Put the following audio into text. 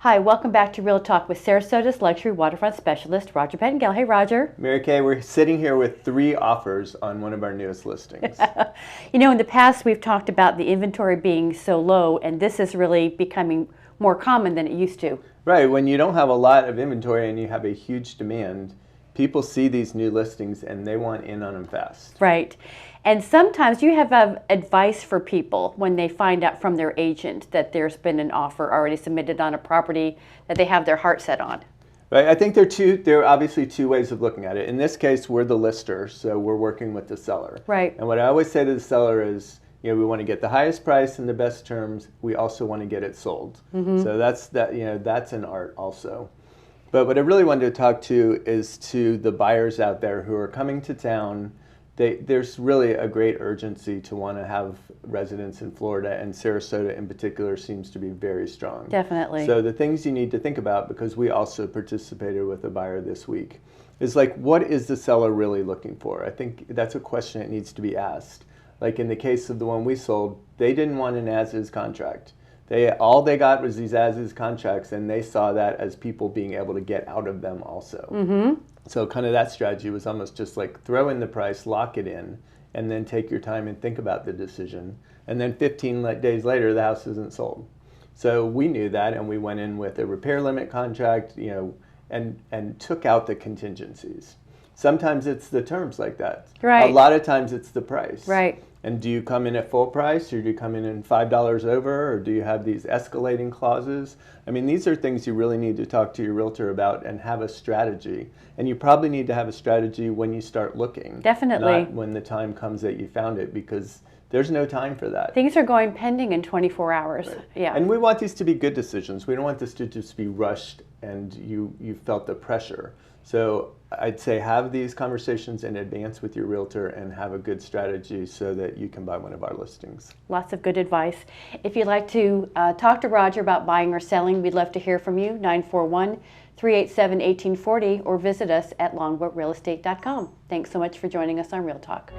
Hi, welcome back to Real Talk with Sarasota's luxury waterfront specialist, Roger Pettingell. Hey, Roger. Mary Kay, we're sitting here with 3 offers on one of our newest listings. You know, in the past, we've talked about the inventory being so low, and this is really becoming more common than it used to. Right, when you don't have a lot of inventory and you have a huge demand, people see these new listings and they want in on them fast. Right. And sometimes you have advice for people when they find out from their agent that there's been an offer already submitted on a property that they have their heart set on. Right, I think there are obviously 2 ways of looking at it. In this case, we're the lister, so we're working with the seller. Right. And what I always say to the seller is, we want to get the highest price and the best terms. We also want to get it sold. So that's an art also. But what I really wanted to talk to is to the buyers out there who are coming to town. There's really a great urgency to want to have residents in Florida, and Sarasota in particular seems to be very strong. Definitely. So the things you need to think about, because we also participated with a buyer this week, is like, what is the seller really looking for? I think that's a question that needs to be asked. Like in the case of the one we sold, they didn't want an as-is contract. All they got was these as-is contracts, and they saw that as people being able to get out of them also. So kind of that strategy was almost just like throw in the price, lock it in, and then take your time and think about the decision. And then 15 days later, the house isn't sold. So we knew that, and we went in with a repair limit contract, and took out the contingencies. Sometimes it's the terms like that. Right. A lot of times it's the price. Right. And do you come in at full price, or do you come in $5 over, or do you have these escalating clauses? I mean, these are things you really need to talk to your realtor about and have a strategy. And you probably need to have a strategy when you start looking. Definitely. Not when the time comes that you found it, because there's no time for that. Things are going pending in 24 hours. Right. Yeah. And we want these to be good decisions. We don't want this to just be rushed and you felt the pressure. So I'd say have these conversations in advance with your realtor and have a good strategy so that you can buy one of our listings. Lots of good advice. If you'd like to talk to Roger about buying or selling, we'd love to hear from you, 941-387-1840, or visit us at longbrookrealestate.com. Thanks so much for joining us on Real Talk.